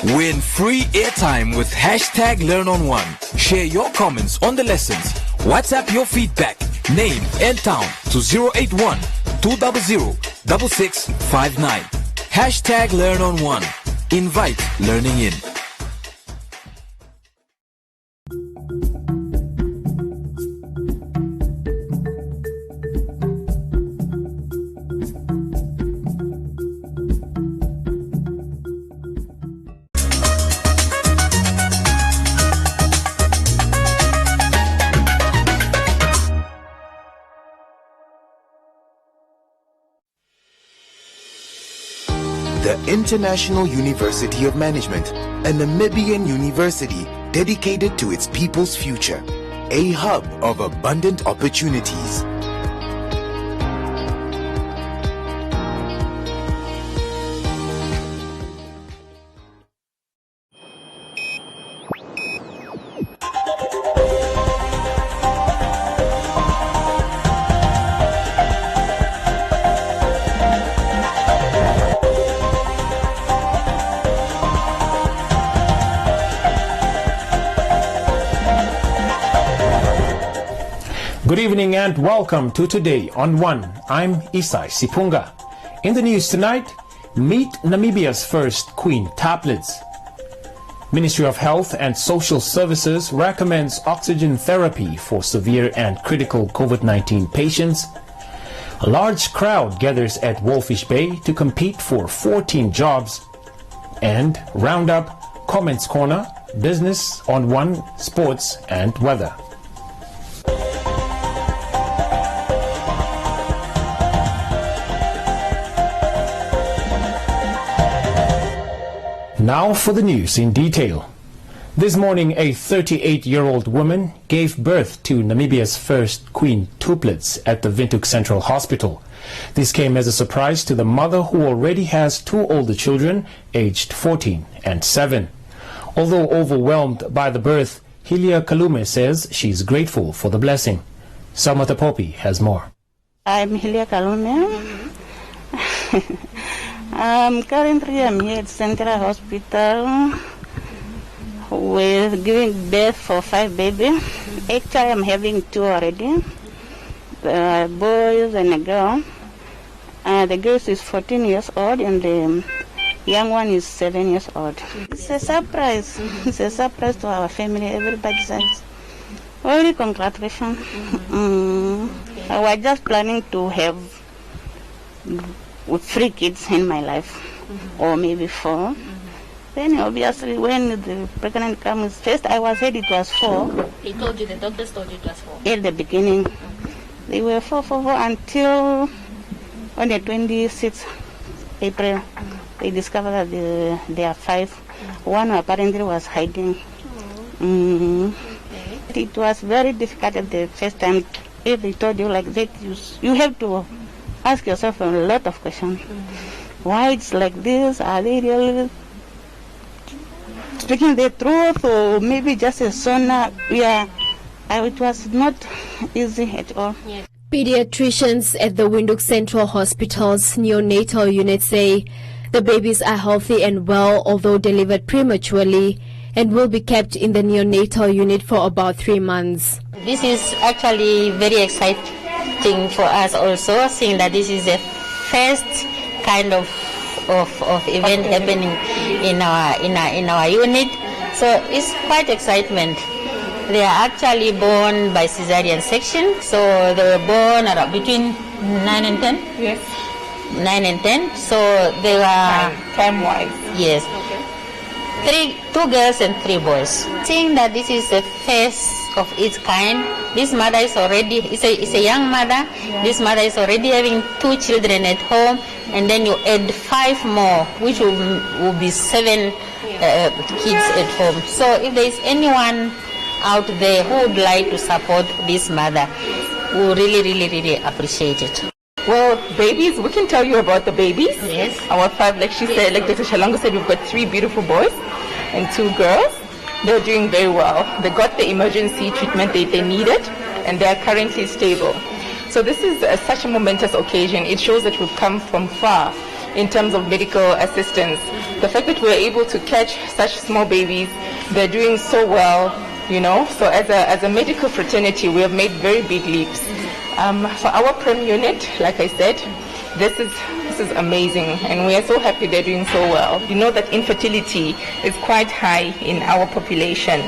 Win free airtime with #LearnOn1. Share your comments on the lessons. WhatsApp your feedback, name and town to 081 200 6659. #LearnOn1. Invite learning in. The International University of Management, a Namibian university dedicated to its people's future, a hub of abundant opportunities. Good evening and welcome to Today on One. I'm Isai Sipunga. In the news tonight, meet Namibia's first quintuplets. Ministry of Health and Social Services recommends oxygen therapy for severe and critical COVID-19 patients. A large crowd gathers at Walvis Bay to compete for 14 jobs. And Roundup, Comments Corner, Business on One, Sports and Weather. Now for the news in detail. This morning, a 38-year-old woman gave birth to Namibia's first quintuplets at the Windhoek Central Hospital. This came as a surprise to the mother who already has two older children, aged 14 and 7. Although overwhelmed by the birth, Hilia Kalume says she's grateful for the blessing. Samantha Poppy has more. I'm Hilia Kalume. Currently I'm here at Central Hospital. We're giving birth for 5 babies. Actually I'm having 2 already. The boys and a girl. The girl is 14 years old and the young one is 7 years old. It's a surprise. It's a surprise to our family. Everybody says, only congratulations. I was just planning to have with 3 kids in my life, or maybe 4. Then obviously when the pregnant comes, first I was said it was 4. He told you, the doctors told you it was 4? At the beginning. They were 4 until on the 26th April, they discovered that they are 5. One apparently was hiding. It was very difficult at the first time. If they told you like that, you have to ask yourself a lot of questions. Why it's like this? Are they really speaking the truth, or maybe just a sonar? It was not easy at all. Yes. Pediatricians at the Windhoek Central Hospital's neonatal unit say the babies are healthy and well, although delivered prematurely, and will be kept in the neonatal unit for about 3 months. This is actually very exciting for us also, seeing that this is the first kind of event happening in our unit. So it's quite excitement. They are actually born by cesarean section, so they were born between 9 and 10. Yes. 9 and 10. So they were time-wise. Yes. 2 girls and 3 boys. Seeing that this is the first of its kind, this mother is already, it's a young mother. Yeah. This mother is already having 2 children at home, and then you add 5 more, which will be 7 kids at home. So if there is anyone out there who would like to support this mother, we really appreciate it. Well, babies, we can tell you about the babies. Yes. Our 5, like she said, like Dr. Shalongo said, we've got 3 beautiful boys and 2 girls. They're doing very well. They got the emergency treatment they needed, and they are currently stable. So this is such a momentous occasion. It shows that we've come from far. in terms of medical assistance. The fact that we're able to catch such small babies, they're doing so well, you know. So as a medical fraternity, we have made very big leaps. For our prem unit, like I said, this is amazing, and we are so happy they're doing so well. You know that infertility is quite high in our population.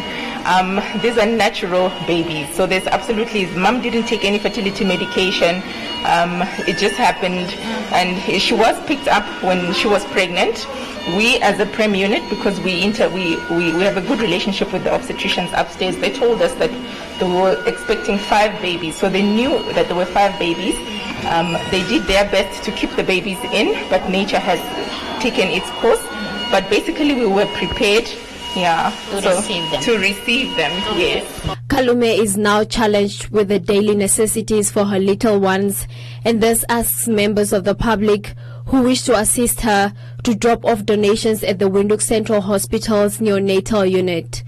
These are natural babies, so there's absolutely, mom didn't take any fertility medication. It just happened, and she was picked up when she was pregnant. We as a prem unit, because we have a good relationship with the obstetricians upstairs, they told us that they were expecting 5 babies, so they knew that there were 5 babies. They did their best to keep the babies in, but nature has taken its course. But basically we were prepared to receive them. Yes. Kalume is now challenged with the daily necessities for her little ones, and thus asks members of the public who wish to assist her to drop off donations at the Windhoek Central Hospital's neonatal unit.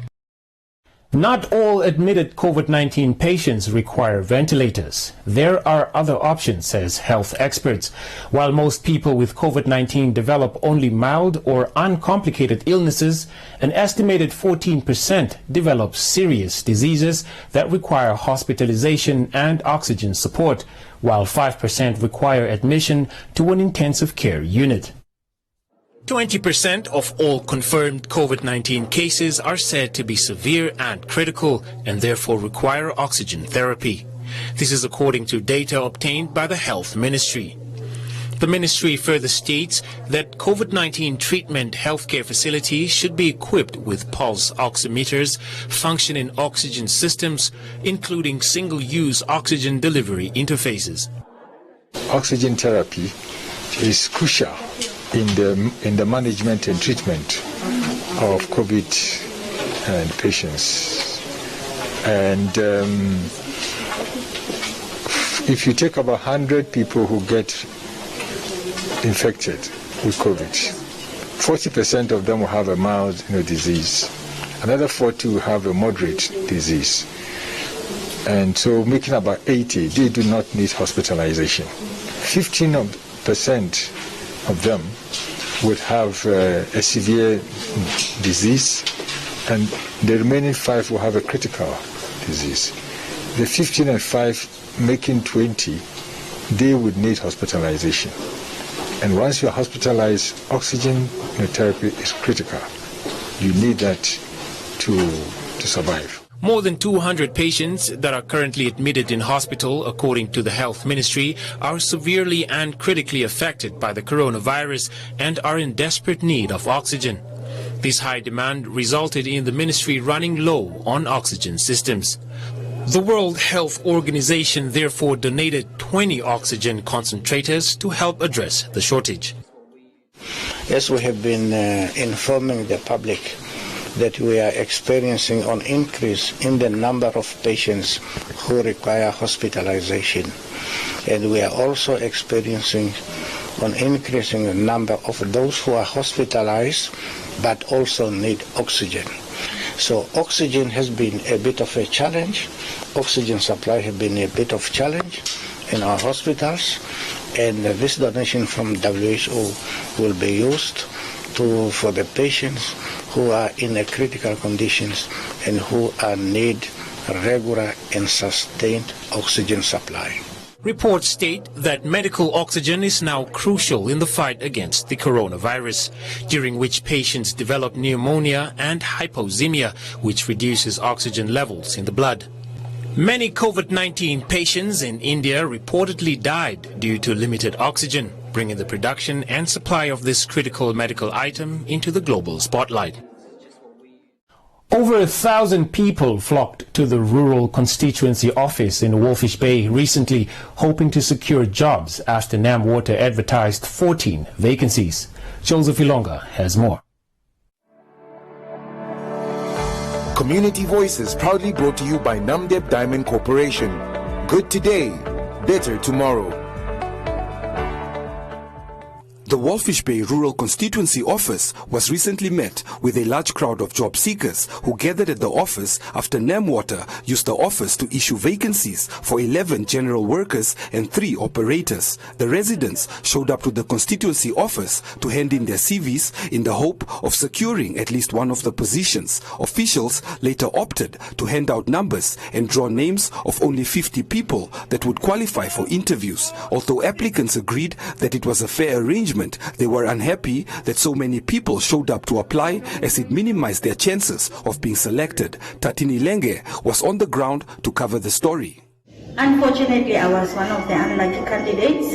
Not all admitted COVID-19 patients require ventilators. There are other options, says health experts. While most people with COVID-19 develop only mild or uncomplicated illnesses, an estimated 14% develop serious diseases that require hospitalization and oxygen support, while 5% require admission to an intensive care unit. 20% of all confirmed COVID-19 cases are said to be severe and critical and therefore require oxygen therapy. This is according to data obtained by the Health Ministry. The ministry further states that COVID-19 treatment healthcare facilities should be equipped with pulse oximeters, functioning oxygen systems, including single-use oxygen delivery interfaces. Oxygen therapy is crucial in the management and treatment of COVID and patients. And if you take about 100 people who get infected with COVID, 40% of them will have a mild disease. Another 40 will have a moderate disease. And so making about 80, they do not need hospitalization. 15% of them would have a severe disease, and the remaining 5 will have a critical disease. The 15 and 5 making 20, they would need hospitalization. And once you are hospitalized, oxygen therapy is critical. You need that to survive. More than 200 patients that are currently admitted in hospital, according to the Health Ministry, are severely and critically affected by the coronavirus and are in desperate need of oxygen. This high demand resulted in the ministry running low on oxygen systems. The World Health Organization therefore donated 20 oxygen concentrators to help address the shortage. Yes, we have been informing the public that we are experiencing an increase in the number of patients who require hospitalization. And we are also experiencing an increasing number of those who are hospitalized but also need oxygen. So oxygen has been a bit of a challenge. Oxygen supply has been a bit of challenge in our hospitals. And this donation from WHO will be used for the patients who are in a critical conditions and who need regular and sustained oxygen supply. Reports state that medical oxygen is now crucial in the fight against the coronavirus, during which patients develop pneumonia and hypoxemia, which reduces oxygen levels in the blood. Many COVID-19 patients in India reportedly died due to limited oxygen, bringing the production and supply of this critical medical item into the global spotlight. Over 1,000 people flocked to the rural constituency office in Walvis Bay recently, hoping to secure jobs after NamWater advertised 14 vacancies. Joseph Ilonga has more. Community Voices proudly brought to you by Namdeb Diamond Corporation. Good today, better tomorrow. The Walvis Bay Rural Constituency Office was recently met with a large crowd of job seekers who gathered at the office after NamWater used the office to issue vacancies for 11 general workers and 3 operators. The residents showed up to the constituency office to hand in their CVs in the hope of securing at least one of the positions. Officials later opted to hand out numbers and draw names of only 50 people that would qualify for interviews. Although applicants agreed that it was a fair arrangement, they were unhappy that so many people showed up to apply, as it minimized their chances of being selected. Tatini Lenge was on the ground to cover the story. Unfortunately, I was one of the unlucky candidates,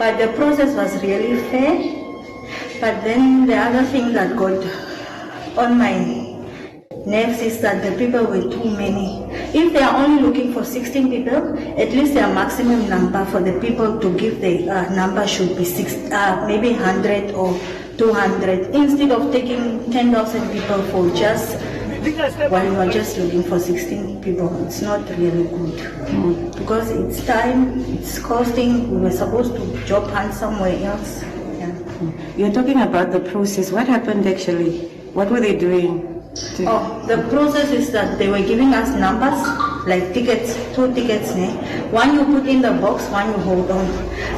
but the process was really fair. But then the other thing that got on my nerves is that the people were too many. If they are only looking for 16 people, at least their maximum number for the people to give the number should be maybe 100 or 200, instead of taking 10,000 people for just while you are just looking for 16 people. It's not really good because it's time, it's costing. We were supposed to job hunt somewhere else. Yeah. You're talking about the process. What happened actually? What were they doing? The process is that they were giving us numbers, like tickets, 2 tickets. One you put in the box, one you hold on.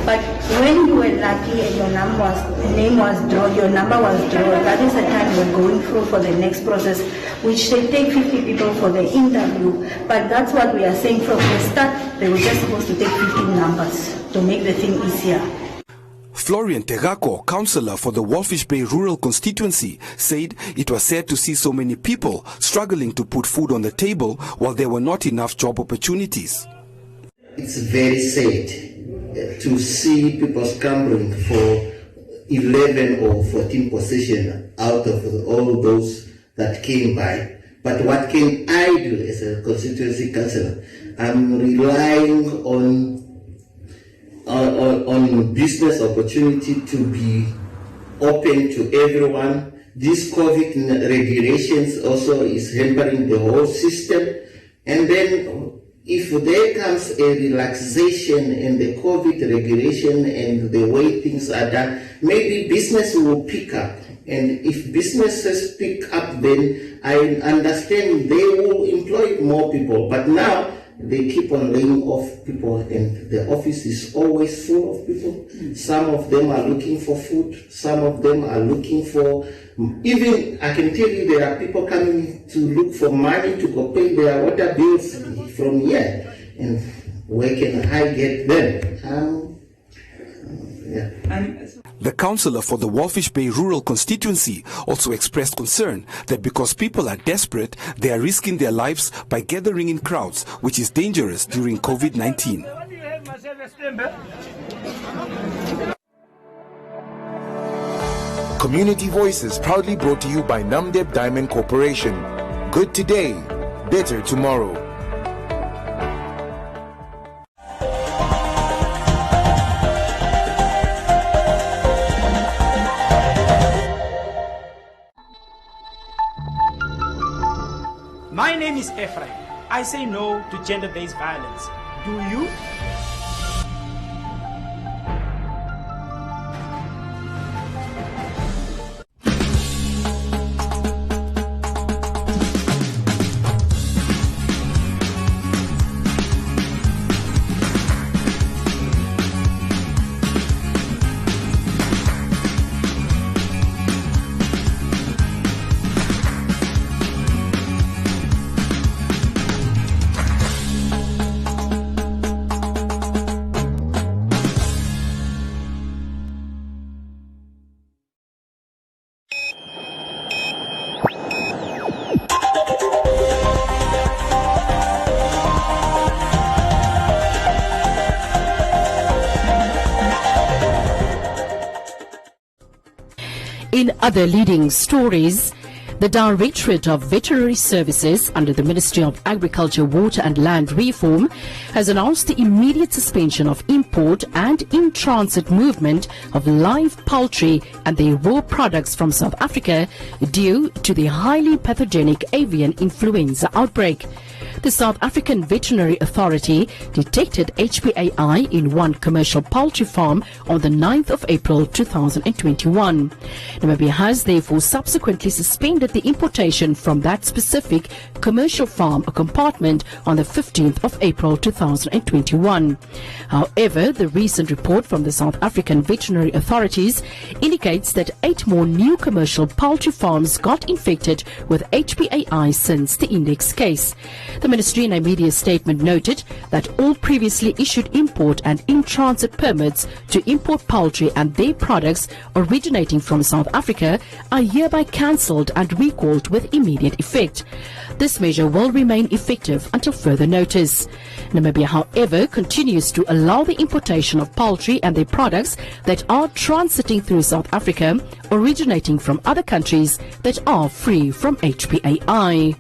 But when you were lucky and your name was drawn, your number was drawn, that is the time you were going through for the next process, which they take 50 people for the interview. But that's what we are saying from the start. They were just supposed to take 15 numbers to make the thing easier. Florian Tegako, councillor for the Walvis Bay Rural Constituency, said it was sad to see so many people struggling to put food on the table while there were not enough job opportunities. It's very sad to see people scrambling for 11 or 14 positions out of all those that came by. But what can I do as a constituency councillor? I'm relying on business opportunity to be open to everyone. This COVID regulations also is hampering the whole system. And then if there comes a relaxation in the COVID regulation and the way things are done, maybe business will pick up. And if businesses pick up, then I understand they will employ more people. But now they keep on laying off people, and the office is always full of people. Some of them are looking for food, some of them are looking for, even I can tell you there are people coming to look for money to go pay their water bills from here. And where can I get them? The councillor for the Walvis Bay Rural Constituency also expressed concern that because people are desperate, they are risking their lives by gathering in crowds, which is dangerous during COVID-19. Community Voices proudly brought to you by Namdeb Diamond Corporation. Good today, better tomorrow. My name is Ephraim. I say no to gender-based violence. Do you? In other leading stories, the Directorate of Veterinary Services under the Ministry of Agriculture, Water and Land Reform has announced the immediate suspension of import and in-transit movement of live poultry and their raw products from South Africa due to the highly pathogenic avian influenza outbreak. The South African Veterinary Authority detected HPAI in one commercial poultry farm on the 9th of April 2021. Namibia has therefore subsequently suspended the importation from that specific commercial farm or compartment on the 15th of April 2021. However, the recent report from the South African Veterinary Authorities indicates that 8 more new commercial poultry farms got infected with HPAI since the index case. The ministry in a media statement noted that all previously issued import and in-transit permits to import poultry and their products originating from South Africa are hereby cancelled and recalled with immediate effect. This measure will remain effective until further notice. Namibia, however, continues to allow the importation of poultry and their products that are transiting through South Africa, originating from other countries that are free from HPAI.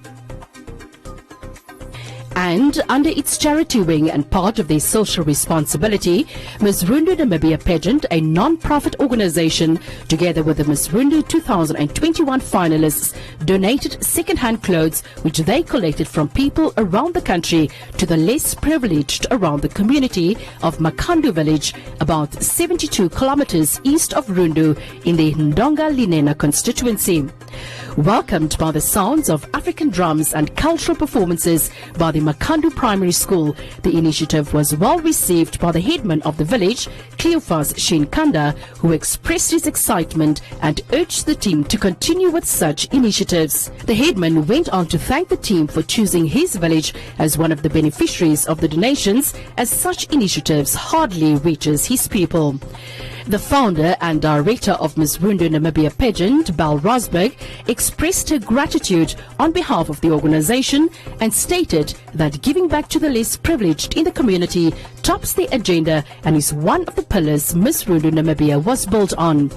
And under its charity wing and part of their social responsibility, Miss Rundu Namibia Pageant, a non-profit organization, together with the Miss Rundu 2021 finalists, donated second-hand clothes which they collected from people around the country to the less privileged around the community of Makandu village, about 72 kilometers east of Rundu in the Ndonga-Linena constituency. Welcomed by the sounds of African drums and cultural performances by the Makandu Primary School, the initiative was well received by the headman of the village, Cleophas Shinkanda, who expressed his excitement and urged the team to continue with such initiatives. The headman went on to thank the team for choosing his village as one of the beneficiaries of the donations, as such initiatives hardly reaches his people. The founder and director of Miss Rundu Namibia Pageant, Bal Rosberg, expressed her gratitude on behalf of the organization and stated that giving back to the less privileged in the community tops the agenda and is one of the pillars Miss Rundu Namibia was built on.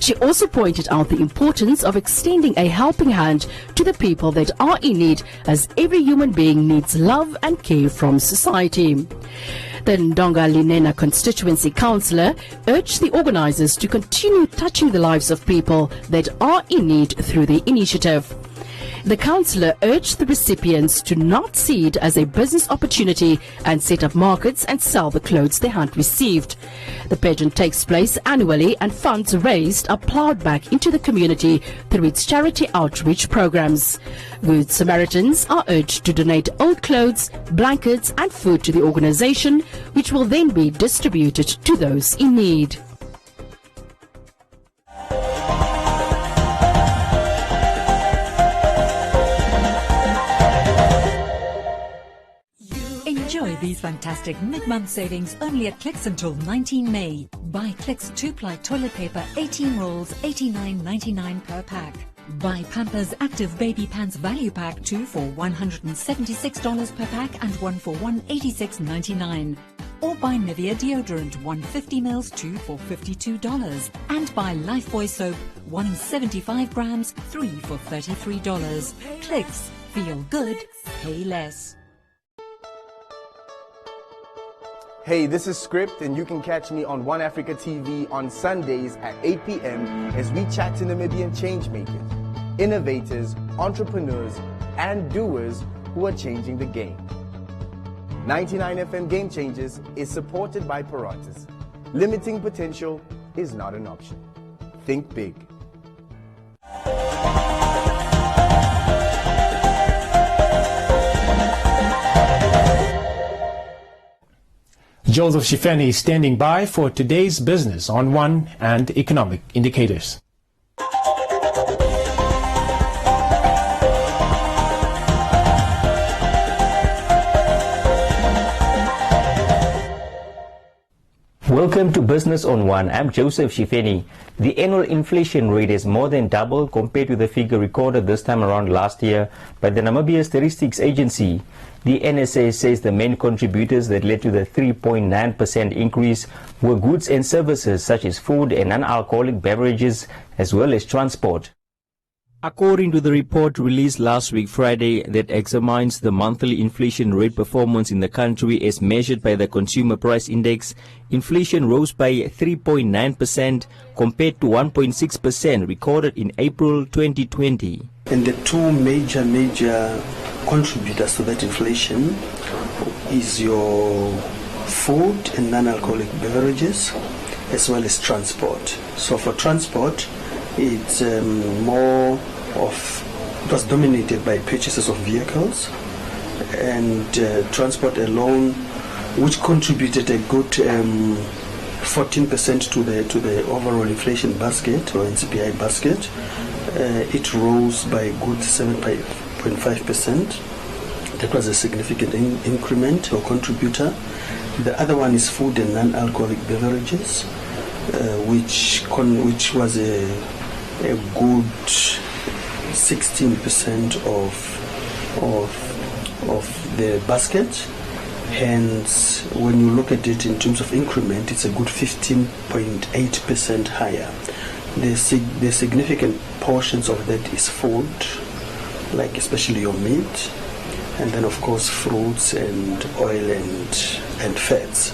She also pointed out the importance of extending a helping hand to the people that are in need, as every human being needs love and care from society. The Ndonga-Linena constituency councillor urged the organisers to continue touching the lives of people that are in need through the initiative. The councillor urged the recipients to not see it as a business opportunity and set up markets and sell the clothes they had received. The pageant takes place annually and funds raised are ploughed back into the community through its charity outreach programs. Good Samaritans are urged to donate old clothes, blankets and food to the organisation, which will then be distributed to those in need. Enjoy these fantastic mid-month savings only at Clicks until 19 May. Buy Clicks 2-ply toilet paper 18 rolls, $89.99 per pack. Buy Pampers Active Baby Pants Value Pack 2 for $176 per pack and 1 for $186.99. Or buy Nivea Deodorant 150 ml 2 for $52. And buy Lifebuoy Soap 175 grams 3 for $33. Clicks. Feel good. Pay less. Hey, this is Script, and you can catch me on One Africa TV on Sundays at 8 p.m. as we chat to Namibian changemakers, innovators, entrepreneurs, and doers who are changing the game. 99 FM Game Changers is supported by Paratus. Limiting potential is not an option. Think big. Joseph Shifeni is standing by for today's business on One and economic indicators. Welcome to Business on One. I'm Joseph Shifeni. The annual inflation rate has more than doubled compared to the figure recorded this time around last year by the Namibia Statistics Agency. The NSA says the main contributors that led to the 3.9% increase were goods and services such as food and non-alcoholic beverages, as well as transport. According to the report released last week Friday that examines the monthly inflation rate performance in the country as measured by the Consumer Price Index, inflation rose by 3.9% compared to 1.6% recorded in April 2020. And the two major contributors to that inflation is your food and non-alcoholic beverages, as well as transport. So for transport, it's it was dominated by purchases of vehicles, and transport alone, which contributed a good 14% to the overall inflation basket or NCPI basket. It rose by a good 7.5%. That was a significant increment or contributor. The other one is food and non-alcoholic beverages, which was a good 16% of the basket. Hence, when you look at it in terms of increment, it's a good 15.8% higher. The significant portions of that is food, like especially your meat, and then of course fruits and oil and fats.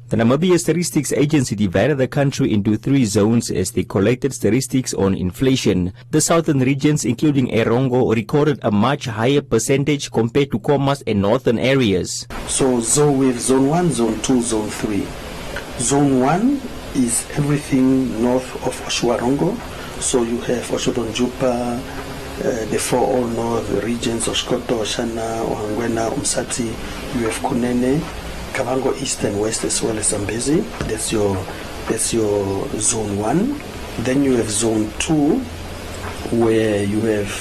The Namibia Statistics Agency divided the country into 3 zones as they collected statistics on inflation. The southern regions, including Erongo, recorded a much higher percentage compared to Khomas and northern areas. So we have Zone 1, Zone 2, Zone 3. Zone 1 is everything north of Oshwarongo. So you have Oshodonjupa, the 4 all north regions, Oshkoto, Oshana, Ohangwena, Umsati. You have Kunene, Kavango East and West, as well as Zambezi. That's your Zone 1. Then you have Zone 2, where you have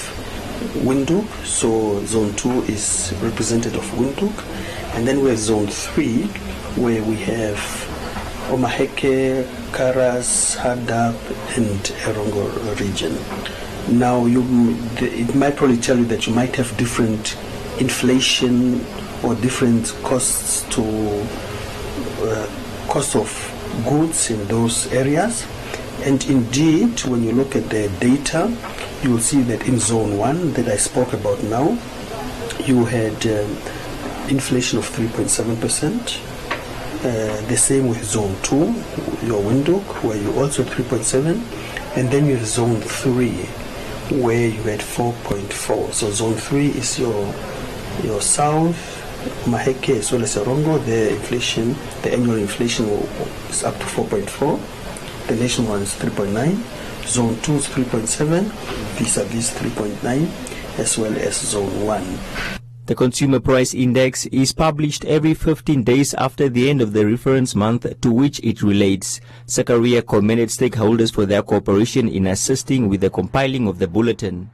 Windhoek. So Zone 2 is representative of Windhoek. And then we have Zone 3, where we have Omaheke, Karas, Hadap, and Erongo region. Now, it might probably tell you that you might have different inflation or different costs cost of goods in those areas. And indeed, when you look at the data, you will see that in Zone 1 that I spoke about now, you had inflation of 3.7%. The same with Zone 2, your Windhoek, where you also 3.7%. And then you have Zone 3, where you had 4.4%. So Zone 3 is your south, Maheke as well as Erongo. The annual inflation is up to 4.4%. The nation one is 3.9%. Zone 2 is 3.7%, vis-a-vis 3.9%, as well as Zone 1. The Consumer Price Index is published every 15 days after the end of the reference month to which it relates. Zakaria commended stakeholders for their cooperation in assisting with the compiling of the bulletin.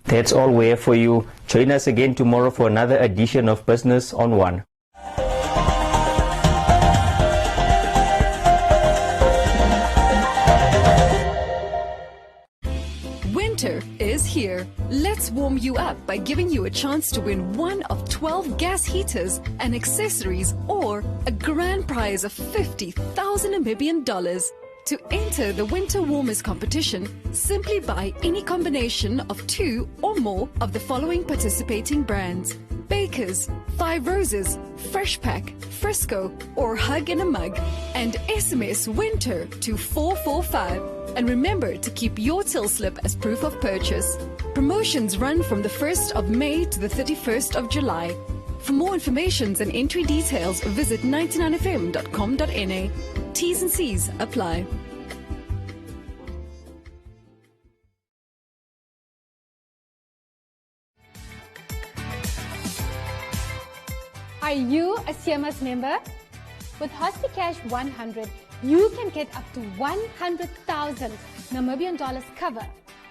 That's all we have for you. Join us again tomorrow for another edition of Business on One. Winter is here. Let's warm you up by giving you a chance to win one of 12 gas heaters and accessories, or a grand prize of 50,000 Namibian dollars. To enter the Winter Warmers competition, simply buy any combination of 2 or more of the following participating brands: Baker's, 5 Roses, Fresh Pack, Frisco, or Hug in a Mug, and SMS WINTER to 445. And remember to keep your till slip as proof of purchase. Promotions run from the 1st of May to the 31st of July. For more information and entry details, visit 99fm.com.na. T's and C's apply. Are you a CMS member? With HospiCash 100, you can get up to 100,000 Namibian dollars cover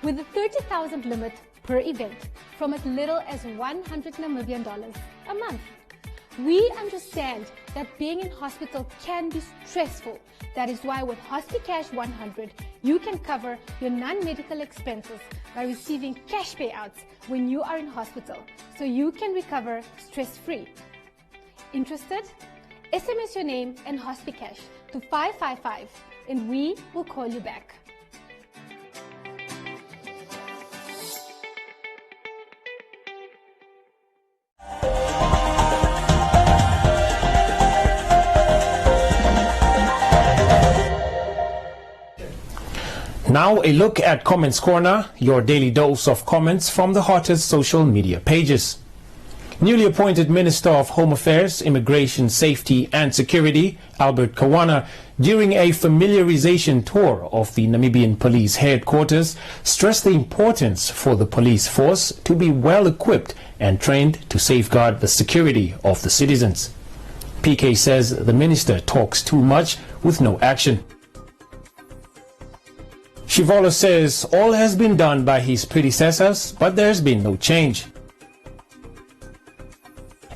with a 30,000 limit per event from as little as $100 Namibian a month. We understand that being in hospital can be stressful. That is why with HospiCash 100, you can cover your non-medical expenses by receiving cash payouts when you are in hospital, so you can recover stress-free. Interested? SMS your name and HospiCash to 555 and we will call you back. Now a look at Comments Corner, your daily dose of comments from the hottest social media pages. Newly appointed Minister of Home Affairs, Immigration, Safety and Security, Albert Kawana, during a familiarization tour of the Namibian Police Headquarters, stressed the importance for the police force to be well equipped and trained to safeguard the security of the citizens. PK says the minister talks too much with no action. Shivolo says all has been done by his predecessors, but there's been no change.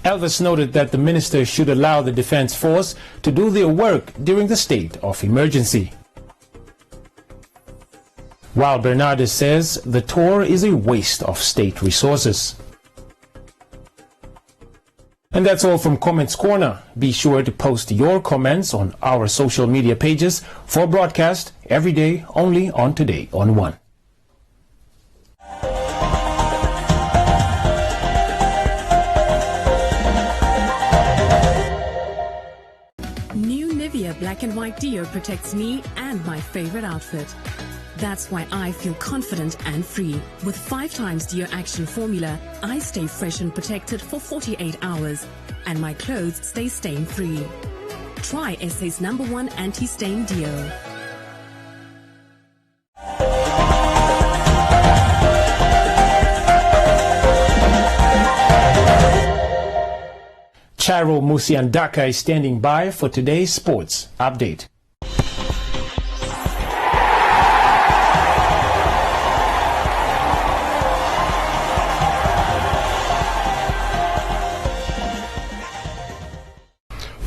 Elvis noted that the minister should allow the defense force to do their work during the state of emergency. While Bernardus says the tour is a waste of state resources. And that's all from Comments Corner. Be sure to post your comments on our social media pages for broadcast every day only on Today on One. New Nivea Black and White Deo protects me and my favorite outfit. That's why I feel confident and free. With 5 times Deo Action formula, I stay fresh and protected for 48 hours, and my clothes stay stain-free. Try SA's #1 anti-stain Deo. Charo Musiandaka is standing by for today's sports update.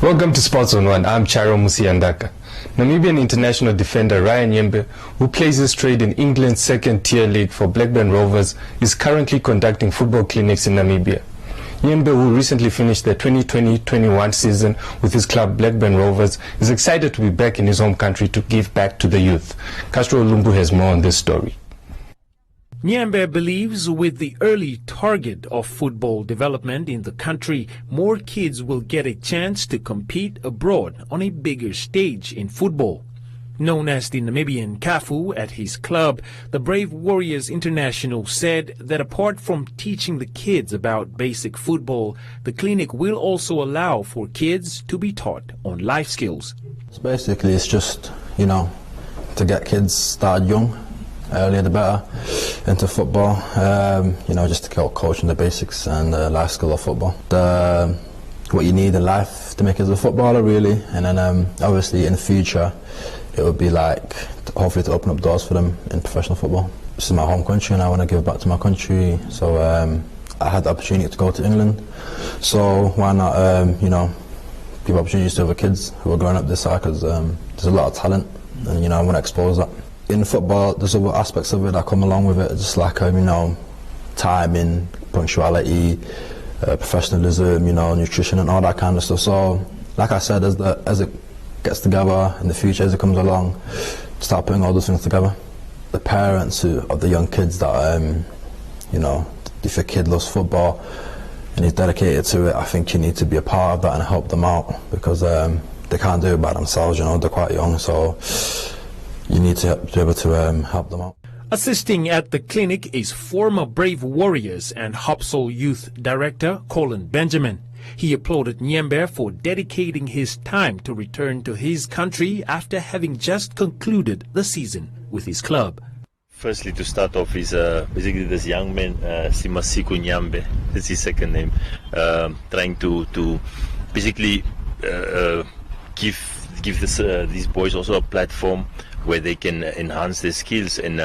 Welcome to Sports on One. I'm Charo Musiandaka. Namibian international defender Ryan Yembe, who plays his trade in England's second-tier league for Blackburn Rovers, is currently conducting football clinics in Namibia. Yembe, who recently finished the 2020-21 season with his club Blackburn Rovers, is excited to be back in his home country to give back to the youth. Castro Lumbu has more on this story. Nyembe believes with the early target of football development in the country, more kids will get a chance to compete abroad on a bigger stage in football. Known as the Namibian Kafu at his club, the Brave Warriors International said that apart from teaching the kids about basic football, the clinic will also allow for kids to be taught on life skills. So basically it's just, to get kids started young. Earlier the better into football, just to get coaching the basics and the life skill of football. What you need in life to make it as a footballer, really, and then obviously in the future it would be like hopefully to open up doors for them in professional football. This is my home country and I want to give back to my country, so I had the opportunity to go to England, so why not give opportunities to other kids who are growing up this side, because there's a lot of talent and I want to expose that. In football, there's other aspects of it that come along with it, just like timing, punctuality, professionalism, nutrition and all that kind of stuff. So, like I said, as it gets together in the future, as it comes along, start putting all those things together. The parents of the young kids that, if your kid loves football and he's dedicated to it, I think you need to be a part of that and help them out, because they can't do it by themselves, they're quite young, so you need to be able to help them out. Assisting at the clinic is former Brave Warriors and Hopsol Youth Director Colin Benjamin. He applauded Nyembe for dedicating his time to return to his country after having just concluded the season with his club. Firstly, to start off, is basically this young man, Simasiku Nyambe, that's his second name, trying to basically give these boys also a platform where they can enhance their skills, and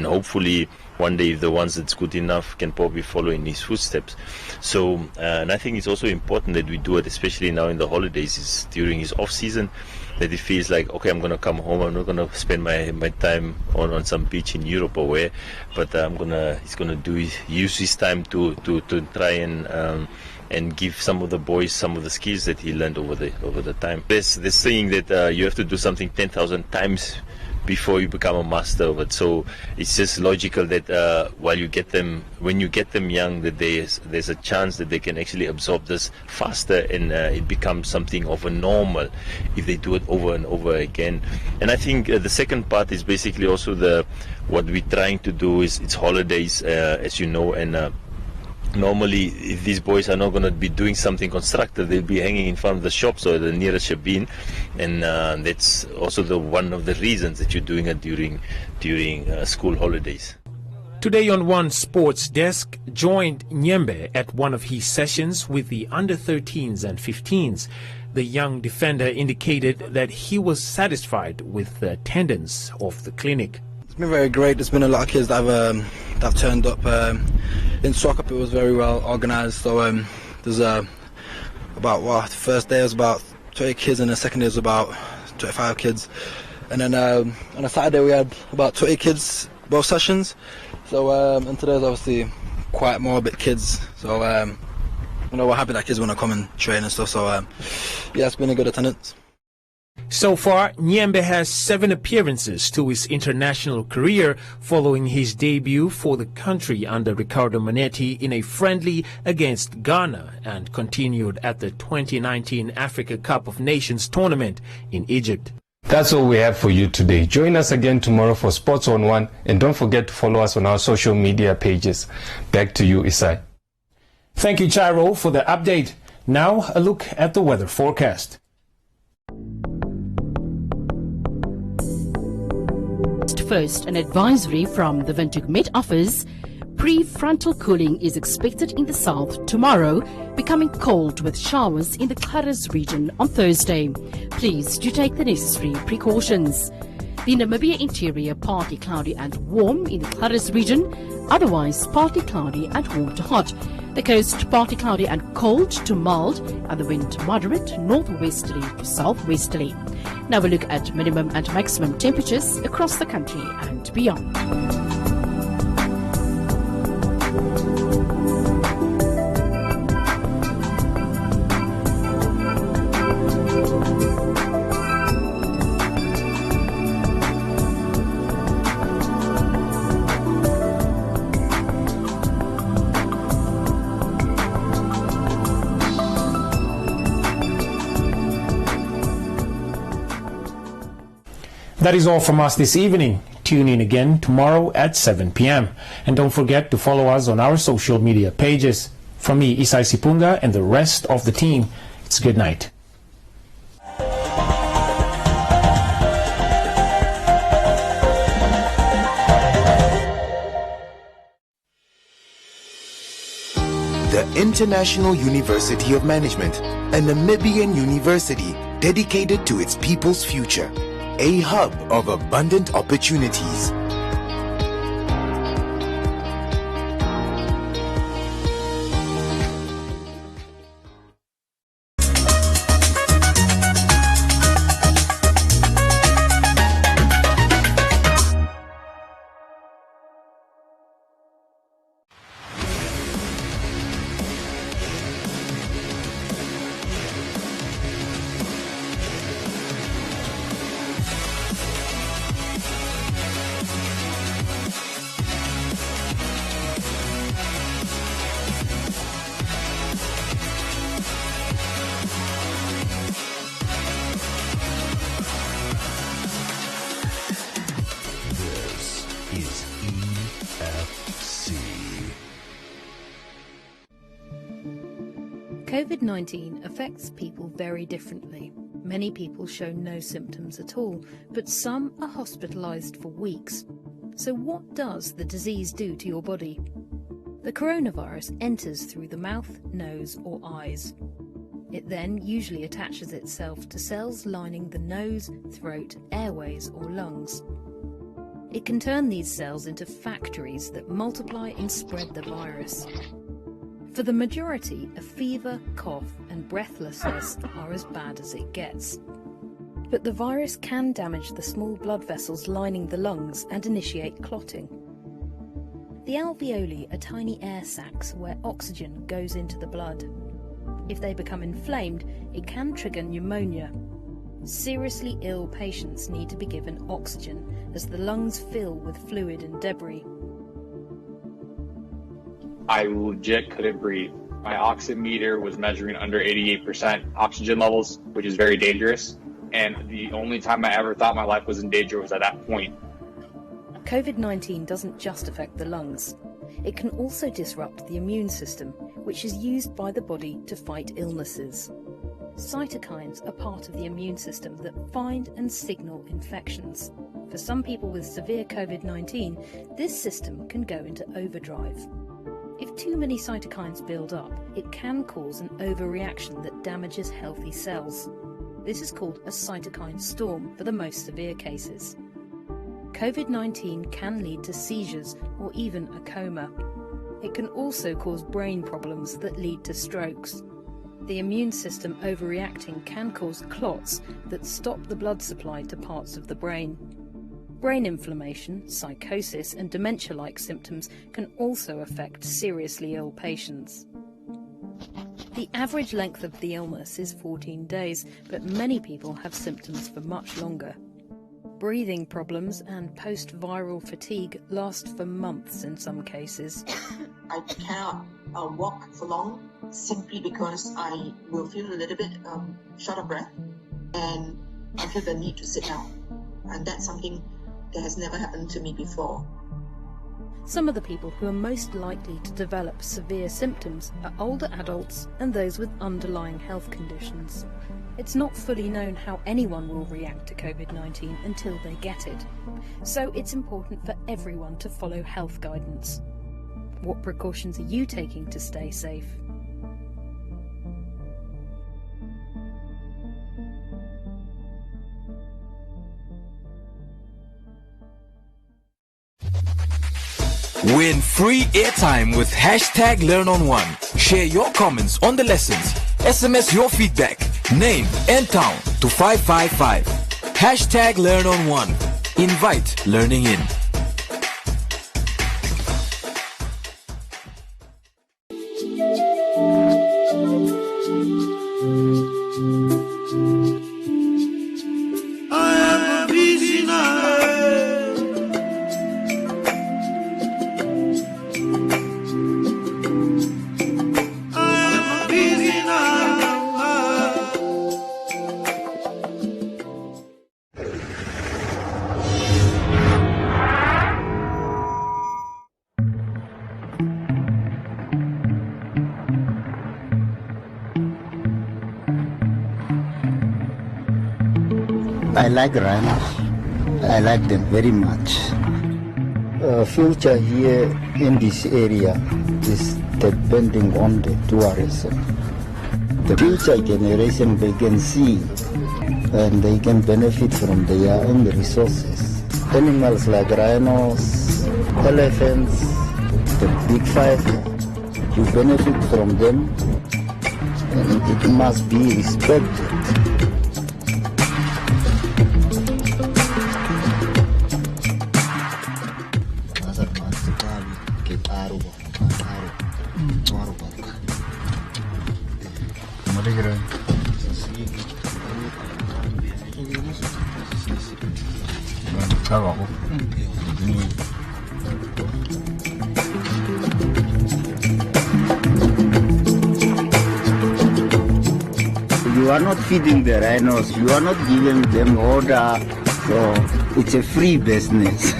hopefully one day the ones that's good enough can probably follow in his footsteps. So and I think it's also important that we do it, especially now in the holidays, is during his off season, that he feels like, okay, I'm going to come home, I'm not going to spend my time on some beach in Europe or where, but he's going to use his time to try and give some of the boys some of the skills that he learned over the time. There's saying that you have to do something 10,000 times before you become a master of it. So it's just logical that when you get them young, that there's a chance that they can actually absorb this faster, and it becomes something of a normal if they do it over and over again. And I think the second part is basically also what we're trying to do is, it's holidays, as you know, and normally, if these boys are not going to be doing something constructive, they'll be hanging in front of the shops or the nearest shabin, and that's also one of the reasons that you're doing it during school holidays. Today on One Sports Desk, joined Nyembe at one of his sessions with the under-13s and 15s. The young defender indicated that he was satisfied with the attendance of the clinic. It's been very great. There's been a lot of kids that have turned up. In Soccer, it was very well organised. So there's the first day was about 20 kids, and the second day was about 25 kids. And then on a Saturday we had about 20 kids both sessions. So and today's obviously quite more a bit kids. So we're happy that kids want to come and train and stuff. So yeah, it's been a good attendance. So far, Nyembe has 7 appearances to his international career following his debut for the country under Ricardo Manetti in a friendly against Ghana, and continued at the 2019 Africa Cup of Nations tournament in Egypt. That's all we have for you today. Join us again tomorrow for Sports on One, and don't forget to follow us on our social media pages. Back to you, Isai. Thank you, Chairo, for the update. Now, a look at the weather forecast. First, an advisory from the Windhoek Met Office. Prefrontal cooling is expected in the south tomorrow, becoming cold with showers in the Karas region on Thursday. Please do take the necessary precautions. The Namibia interior partly cloudy and warm in the Karas region, otherwise partly cloudy and warm to hot. The coast partly cloudy and cold to mild, and the wind moderate northwesterly to southwesterly. Now we look at minimum and maximum temperatures across the country and beyond. That is all from us this evening. Tune in again tomorrow at 7 p.m. And don't forget to follow us on our social media pages. From me, Isai Sipunga, and the rest of the team, it's good night. The International University of Management, a Namibian university dedicated to its people's future. A hub of abundant opportunities. COVID-19 affects people very differently. Many people show no symptoms at all, but some are hospitalized for weeks. So what does the disease do to your body? The coronavirus enters through the mouth, nose or eyes. It then usually attaches itself to cells lining the nose, throat, airways or lungs. It can turn these cells into factories that multiply and spread the virus. For the majority, a fever, cough and breathlessness are as bad as it gets. But the virus can damage the small blood vessels lining the lungs and initiate clotting. The alveoli are tiny air sacs where oxygen goes into the blood. If they become inflamed, it can trigger pneumonia. Seriously ill patients need to be given oxygen as the lungs fill with fluid and debris. I legit couldn't breathe. My oxygen meter was measuring under 88% oxygen levels, which is very dangerous. And the only time I ever thought my life was in danger was at that point. COVID-19 doesn't just affect the lungs. It can also disrupt the immune system, which is used by the body to fight illnesses. Cytokines are part of the immune system that find and signal infections. For some people with severe COVID-19, this system can go into overdrive. If too many cytokines build up, it can cause an overreaction that damages healthy cells. This is called a cytokine storm for the most severe cases. COVID-19 can lead to seizures or even a coma. It can also cause brain problems that lead to strokes. The immune system overreacting can cause clots that stop the blood supply to parts of the brain. Brain inflammation, psychosis and dementia-like symptoms can also affect seriously ill patients. The average length of the illness is 14 days, but many people have symptoms for much longer. Breathing problems and post-viral fatigue last for months in some cases. I cannot walk for long simply because I will feel a little bit short of breath and I feel the need to sit down. And that's something that has never happened to me before. Some of the people who are most likely to develop severe symptoms are older adults and those with underlying health conditions. It's not fully known how anyone will react to COVID-19 until they get it. So it's important for everyone to follow health guidance. What precautions are you taking to stay safe? Win free airtime with #LearnOn1. Share your comments on the lessons. SMS your feedback, name and town to 555. #LearnOn1. Invite learning in. I like rhinos. I like them very much. Future here in this area is depending on the tourism. The future generation, they can see and they can benefit from their own resources. Animals like rhinos, elephants, the big five, you benefit from them and it must be respected. You are not feeding the rhinos, you are not giving them order, so it's a free business.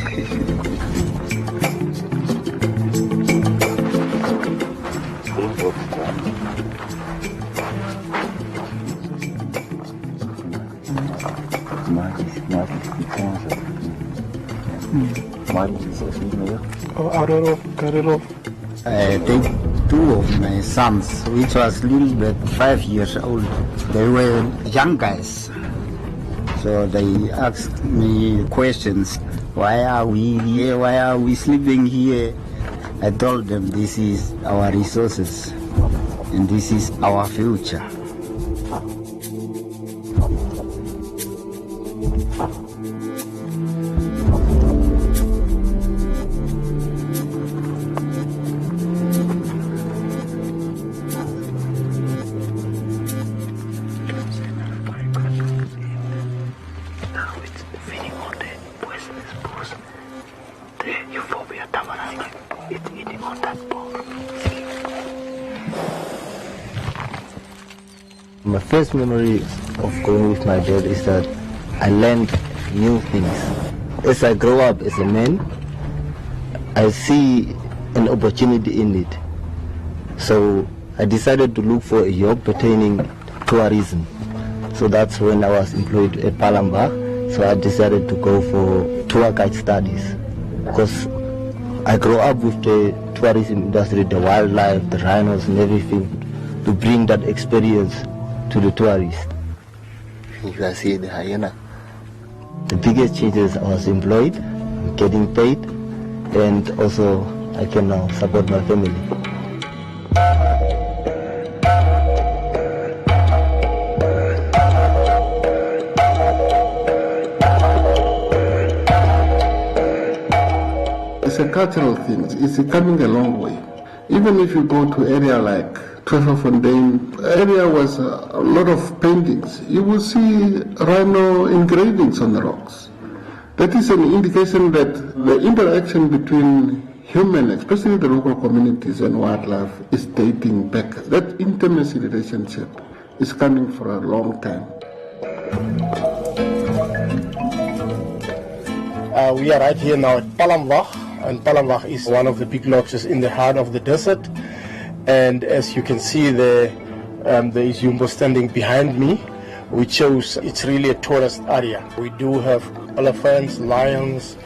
Oh, out it off, cut it off. I think two of my sons, which was little bit 5 years old. They were young guys. So they asked me questions. Why are we here? Why are we sleeping here? I told them this is our resources and this is our future. My first memory of going with my dad is that I learned new things. As I grow up as a man, I see an opportunity in it. So I decided to look for a job pertaining tourism. So that's when I was employed at Palamba. So I decided to go for tour guide studies. Because I grew up with the tourism industry, the wildlife, the rhinos and everything, to bring that experience to the tourists. You can see the hyena. The biggest changes, I was employed, getting paid, and also I can now support my family. It's a cultural thing. It's coming a long way. Even if you go to area like Fontaine, area was a lot of paintings. You will see rhino engravings on the rocks. That is an indication that the interaction between human, especially the local communities and wildlife, is dating back. That intimacy relationship is coming for a long time. We are right here now at Palamba, and Palamba is one of the big lodges in the heart of the desert. And as you can see there is Jumbo standing behind me, which shows it's really a tourist area. We do have elephants, lions,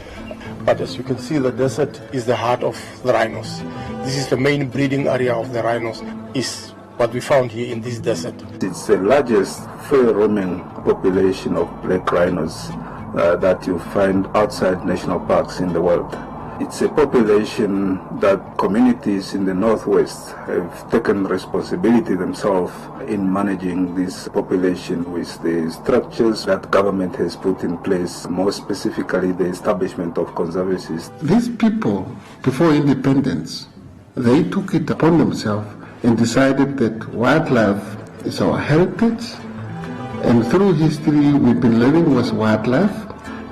but as you can see, the desert is the heart of the rhinos. This is the main breeding area of the rhinos, is what we found here in this desert. It's the largest free-roaming population of black rhinos that you find outside national parks in the world. It's a population that communities in the northwest have taken responsibility themselves in managing this population with the structures that government has put in place, more specifically the establishment of conservancies. These people, before independence, they took it upon themselves and decided that wildlife is our heritage, and through history we've been living with wildlife.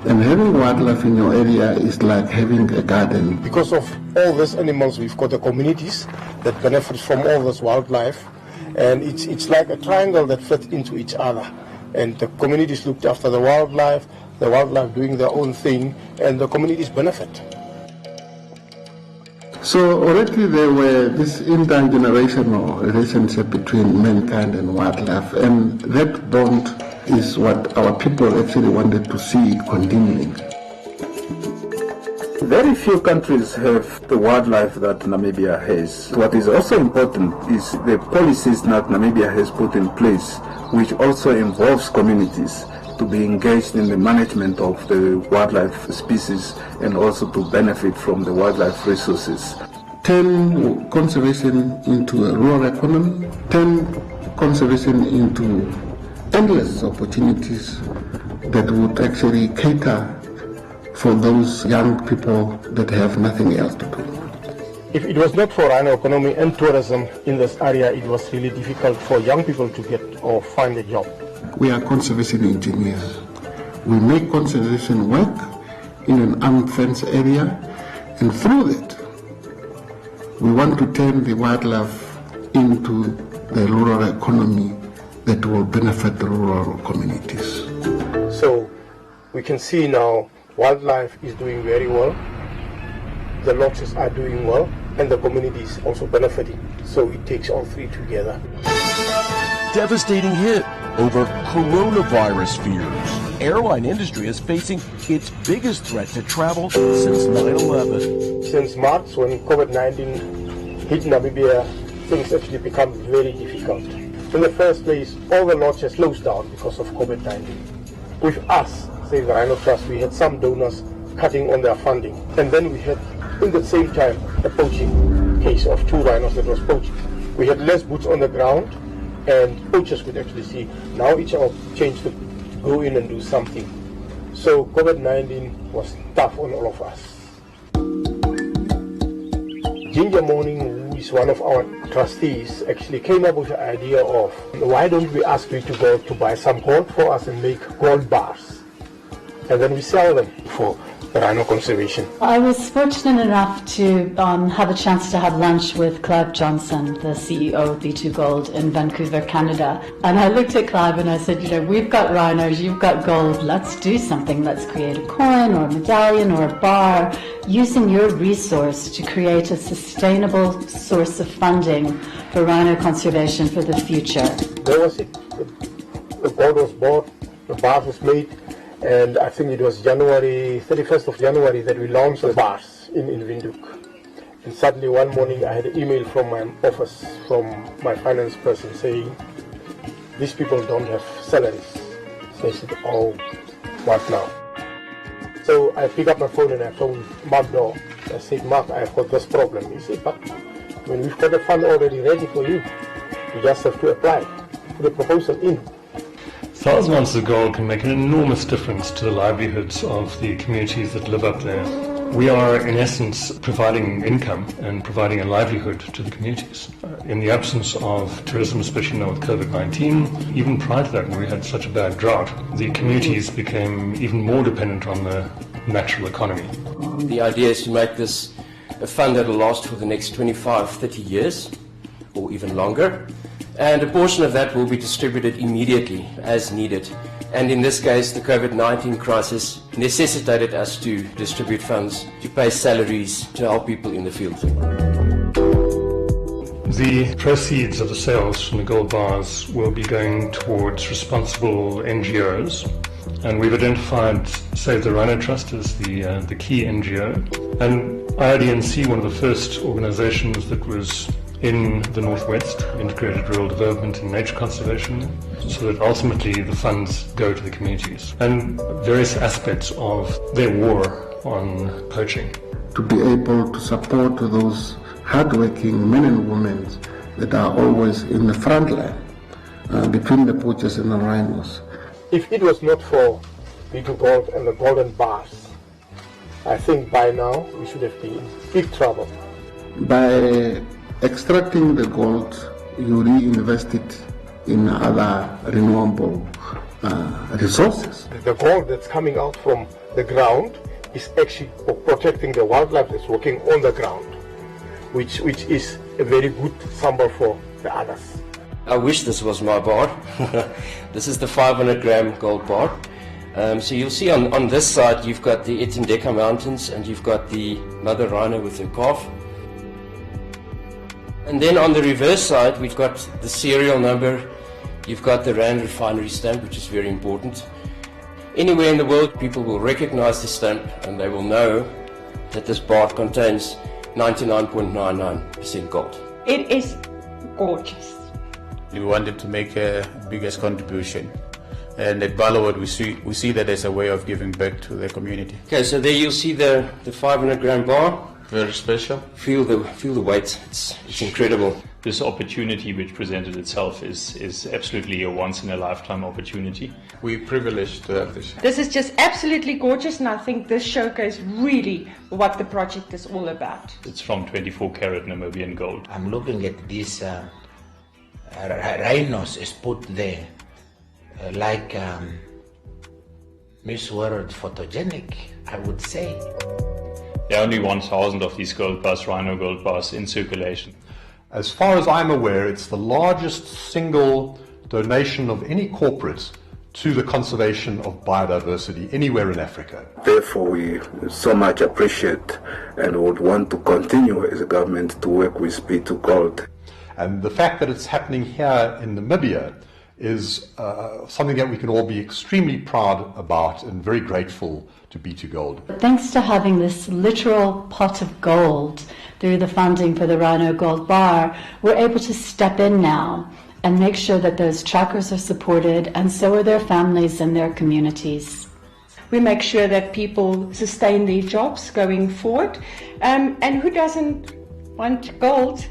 And having wildlife in your area is like having a garden. Because of all these animals, we've got the communities that benefit from all this wildlife, and it's like a triangle that fits into each other. And the communities looked after the wildlife doing their own thing, and the communities benefit. So already there were this intergenerational relationship between mankind and wildlife, and that bond is what our people actually wanted to see continuing. Very few countries have the wildlife that Namibia has. What is also important is the policies that Namibia has put in place, which also involves communities to be engaged in the management of the wildlife species and also to benefit from the wildlife resources. Turn conservation into a rural economy, turn conservation into endless opportunities that would actually cater for those young people that have nothing else to do. If it was not for rhino economy and tourism in this area, it was really difficult for young people to get or find a job. We are conservation engineers. We make conservation work in an unfenced area, and through that, we want to turn the wildlife into the rural economy that will benefit the rural communities. So we can see now wildlife is doing very well, the lodges are doing well, and the community is also benefiting. So it takes all three together. Devastating hit over coronavirus fears. Airline industry is facing its biggest threat to travel since 9/11. Since March, when COVID-19 hit Namibia, things actually become very difficult. In the first place, all the lodges closed down because of COVID-19. With us, say the Rhino Trust, we had some donors cutting on their funding. And then we had, in the same time, a poaching case of 2 rhinos that was poached. We had less boots on the ground, and poachers could actually see. Now it's our chance to go in and do something. So COVID-19 was tough on all of us. Ginger Morning, who is one of our trustees, actually came up with the idea of, why don't we ask GOtv to buy some gold for us and make gold bars, and then we sell them for the rhino conservation. I was fortunate enough to have a chance to have lunch with Clive Johnson, the CEO of B2 Gold in Vancouver, Canada. And I looked at Clive and I said, you know, we've got rhinos, you've got gold, let's do something. Let's create a coin or a medallion or a bar, using your resource to create a sustainable source of funding for rhino conservation for the future. There was it. The gold was bought, the bar was made, and I think it was 31st of January that we launched the bars in Windhoek. And suddenly one morning I had an email from my office, from my finance person, saying, these people don't have salaries. So I said, oh, what now? So I picked up my phone and I phoned Mark Daw. I said, Mark, I've got this problem. He said, but when we've got a fund already ready for you, you just have to apply, put a proposal in. Thousand ounces of gold can make an enormous difference to the livelihoods of the communities that live up there. We are, in essence, providing income and providing a livelihood to the communities. In the absence of tourism, especially now with COVID-19, even prior to that, when we had such a bad drought, the communities became even more dependent on the natural economy. The idea is to make this a fund that will last for the next 25, 30 years, or even longer. And a portion of that will be distributed immediately as needed. And in this case, the COVID-19 crisis necessitated us to distribute funds to pay salaries to help people in the field. The proceeds of the sales from the gold bars will be going towards responsible NGOs. And we've identified Save the Rhino Trust as the key NGO. And IRDNC, one of the first organizations that was in the Northwest, integrated rural development and nature conservation, so that ultimately the funds go to the communities and various aspects of their war on poaching. To be able to support those hardworking men and women that are always in the front line between the poachers and the rhinos. If it was not for B2 Gold and the golden bars, I think by now we should have been in big trouble. By extracting the gold, you reinvest it in other renewable resources. The gold that's coming out from the ground is actually protecting the wildlife that's working on the ground, which is a very good symbol for the others. I wish this was my bar. This is the 500 gram gold bar. So you'll see on this side you've got the Etindeka Mountains and you've got the mother rhino with her calf. And then on the reverse side, we've got the serial number, you've got the Rand refinery stamp, which is very important. Anywhere in the world, people will recognize the stamp and they will know that this bar contains 99.99% gold. It is gorgeous. We wanted to make a biggest contribution. And at Ballowwood, we see that as a way of giving back to the community. Okay, so there you'll see the 500 gram bar. Very special. Feel the weight. It's incredible. This opportunity which presented itself is absolutely a once-in-a-lifetime opportunity. We're privileged to have this. This is just absolutely gorgeous, and I think this showcases really what the project is all about. It's from 24-karat Namibian gold. I'm looking at these rhinos is put there like Miss World photogenic, I would say. There are only 1,000 of these gold bars, rhino gold bars, in circulation. As far as I'm aware, it's the largest single donation of any corporate to the conservation of biodiversity anywhere in Africa. Therefore, we so much appreciate and would want to continue as a government to work with B2 Gold. And the fact that it's happening here in Namibia is something that we can all be extremely proud about and very grateful to B2Gold. Thanks to having this literal pot of gold through the funding for the Rhino Gold Bar, we're able to step in now and make sure that those trackers are supported, and so are their families and their communities. We make sure that people sustain their jobs going forward. And who doesn't want gold?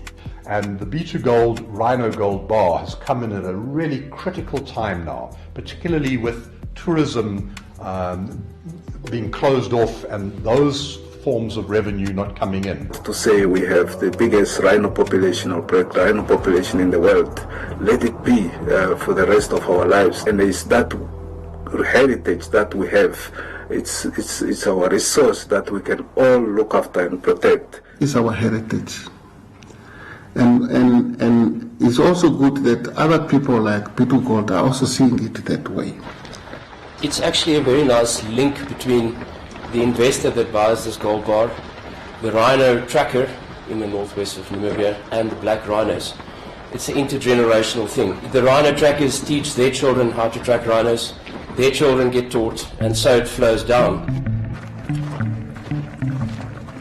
And the B2Gold Rhino Gold Bar has come in at a really critical time now, particularly with tourism being closed off and those forms of revenue not coming in. To say we have the biggest rhino population or black rhino population in the world, let it be for the rest of our lives. And it's that heritage that we have, it's our resource that we can all look after and protect. It's our heritage. And it's also good that other people like B2Gold are also seeing it that way. It's actually a very nice link between the investor that buys this gold bar, the rhino tracker in the northwest of Namibia, and the black rhinos. It's an intergenerational thing. The rhino trackers teach their children how to track rhinos, their children get taught, and so it flows down.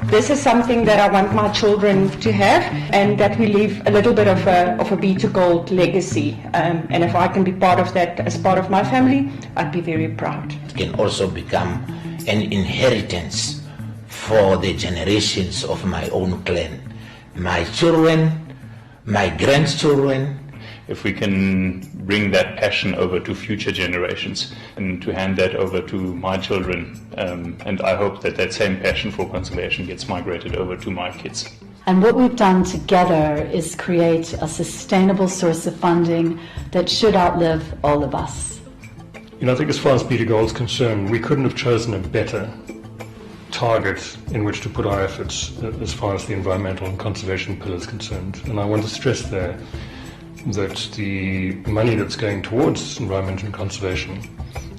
This is something that I want my children to have, and that we leave a little bit of a B2Gold legacy. And if I can be part of that as part of my family, I'd be very proud. It can also become an inheritance for the generations of my own clan. My children, my grandchildren. If we can bring that passion over to future generations and to hand that over to my children, and I hope that that same passion for conservation gets migrated over to my kids. And what we've done together is create a sustainable source of funding that should outlive all of us. You know, I think as far as B2Gold is concerned, we couldn't have chosen a better target in which to put our efforts as far as the environmental and conservation pillar is concerned. And I want to stress there that the money that's going towards environment and conservation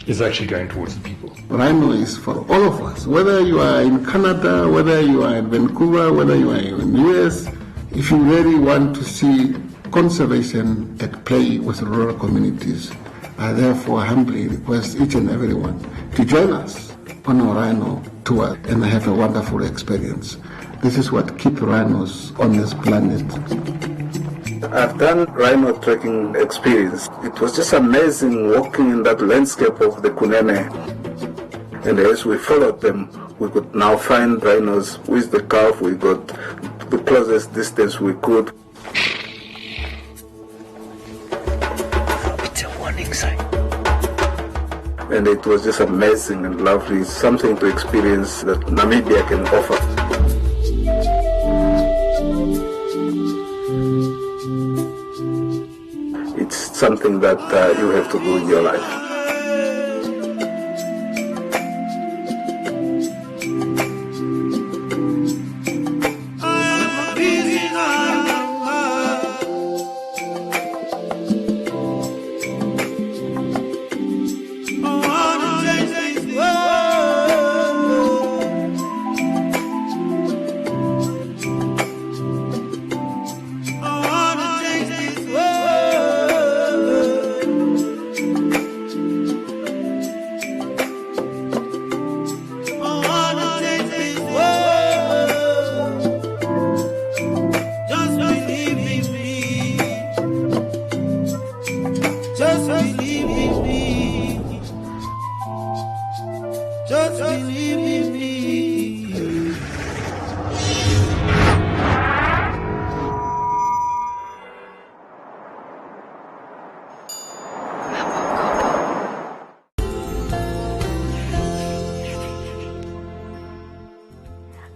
is actually going towards the people. Rhino is for all of us, whether you are in Canada, whether you are in Vancouver, whether you are in the US. If you really want to see conservation at play with rural communities, I therefore humbly request each and everyone to join us on our Rhino tour and have a wonderful experience. This is what keeps rhinos on this planet. I've done rhino trekking experience. It was just amazing walking in that landscape of the Kunene. And as we followed them, we could now find rhinos with the calf. We got the closest distance we could. It's a warning sign. And it was just amazing and lovely, something to experience that Namibia can offer. It's something that you have to do in your life.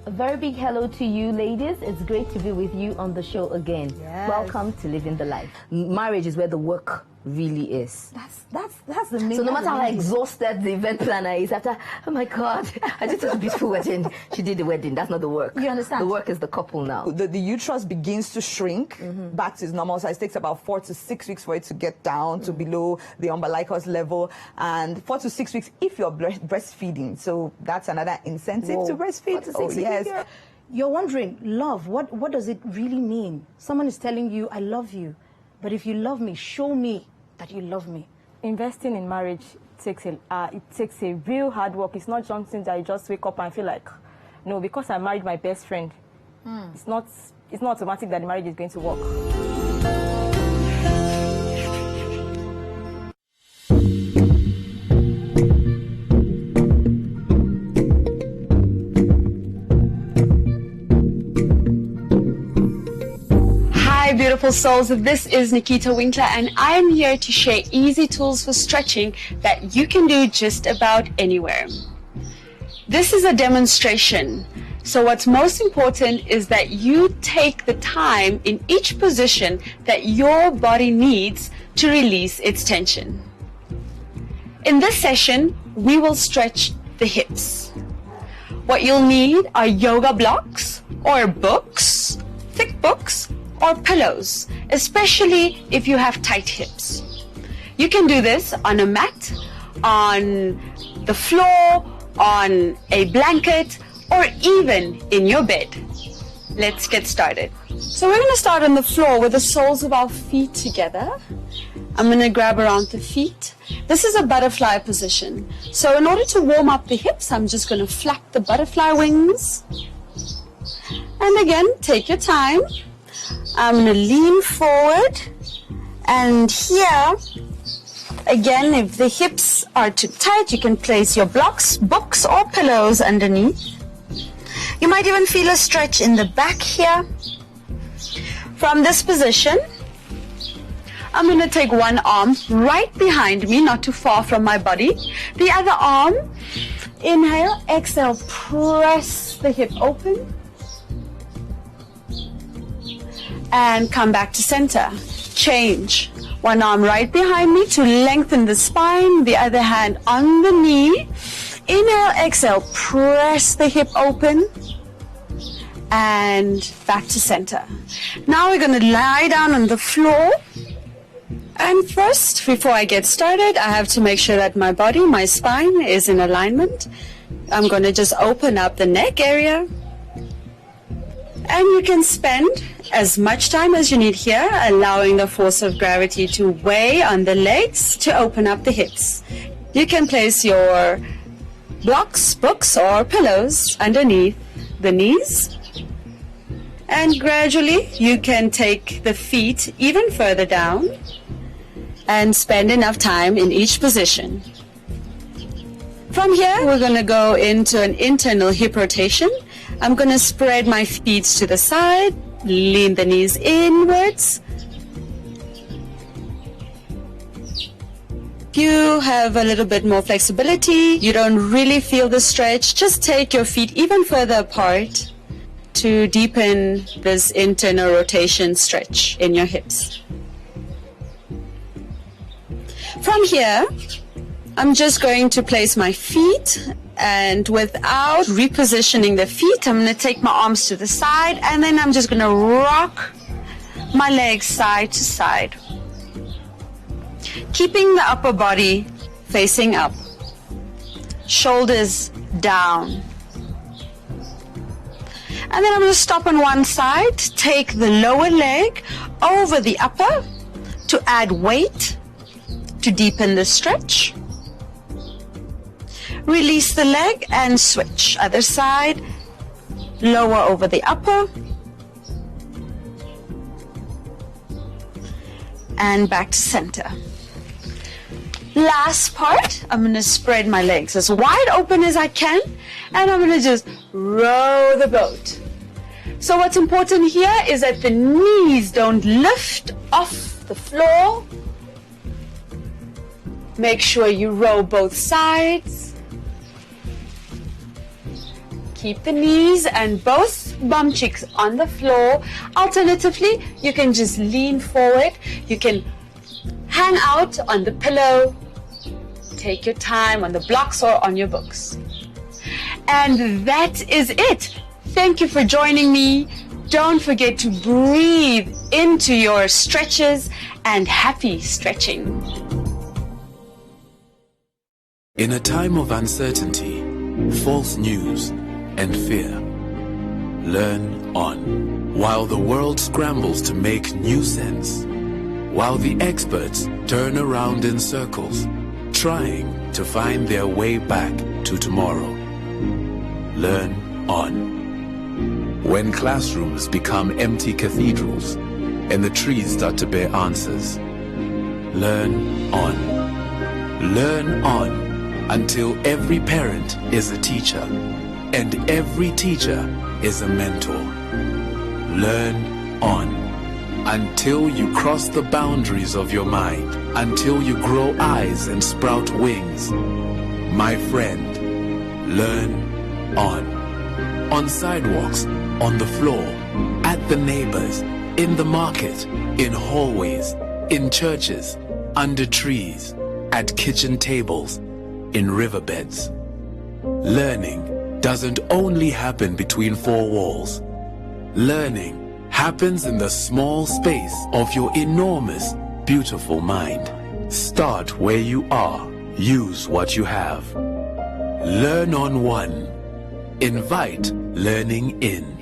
A very big hello to you, ladies. It's great to be with you on the show again. Yes. Welcome to Living the Life. Marriage is where the work really is. That's the main. So no matter how exhausted the event planner is after, oh my God, I just had a beautiful wedding. She did the wedding. That's not the work. You understand? The work is the couple now. The uterus begins to shrink back to its normal size. It takes about 4 to 6 weeks for it to get down to below the umbilicus level, and 4 to 6 weeks if you're breastfeeding. So that's another incentive to breastfeed. 4 to 6 weeks. Yes. You're wondering, love, what does it really mean? Someone is telling you, I love you, but if you love me, show me that you love me? Investing in marriage takes a real hard work. It's not something that you just wake up and feel like, no, because I married my best friend. It's not automatic that the marriage is going to work. Hi beautiful souls, this is Nikita Winkler and I am here to share easy tools for stretching that you can do just about anywhere. This is a demonstration, so what's most important is that you take the time in each position that your body needs to release its tension. In this session, we will stretch the hips. What you'll need are yoga blocks or books, thick books, or pillows, especially if you have tight hips. You can do this on a mat, on the floor, on a blanket, or even in your bed. Let's get started. So we're going to start on the floor with the soles of our feet together. I'm going to grab around the feet. This is a butterfly position. So in order to warm up the hips, I'm just going to flap the butterfly wings. And again, take your time. I'm going to lean forward, and here, again, if the hips are too tight, you can place your blocks, books, or pillows underneath. You might even feel a stretch in the back here. From this position, I'm going to take one arm right behind me, not too far from my body. The other arm, inhale, exhale, press the hip open. And come back to center. Change. One arm right behind me to lengthen the spine, the other hand on the knee. Inhale, exhale, press the hip open and back to center. Now we're going to lie down on the floor. And first, before I get started, I have to make sure that my body, my spine is in alignment. I'm going to just open up the neck area. And you can spend as much time as you need here, allowing the force of gravity to weigh on the legs to open up the hips. You can place your blocks, books, or pillows underneath the knees. And gradually, you can take the feet even further down and spend enough time in each position. From here, we're going to go into an internal hip rotation. I'm going to spread my feet to the side, lean the knees inwards. If you have a little bit more flexibility, you don't really feel the stretch, just take your feet even further apart to deepen this internal rotation stretch in your hips. From here, I'm just going to place my feet, and without repositioning the feet, I'm going to take my arms to the side, and then I'm just going to rock my legs side to side, keeping the upper body facing up, shoulders down. And then I'm going to stop on one side, take the lower leg over the upper to add weight to deepen the stretch. Release the leg and switch. Other side, lower over the upper. And back to center. Last part, I'm going to spread my legs as wide open as I can, and I'm going to just row the boat. So what's important here is that the knees don't lift off the floor. Make sure you row both sides. Keep the knees and both bum cheeks on the floor. Alternatively, you can just lean forward. You can hang out on the pillow. Take your time on the blocks or on your books. And that is it. Thank you for joining me. Don't forget to breathe into your stretches, and happy stretching. In a time of uncertainty, false news, and fear, learn on. While the world scrambles to make new sense, while the experts turn around in circles, trying to find their way back to tomorrow. Learn on. When classrooms become empty cathedrals and the trees start to bear answers, learn on. Learn on until every parent is a teacher and every teacher is a mentor. Learn on until you cross the boundaries of your mind, until you grow eyes and sprout wings. My friend, learn on. On sidewalks, on the floor, at the neighbors, in the market, in hallways, in churches, under trees, at kitchen tables, in riverbeds. Learning doesn't only happen between four walls. Learning happens in the small space of your enormous, beautiful mind. Start where you are. Use what you have. Learn on one. Invite learning in.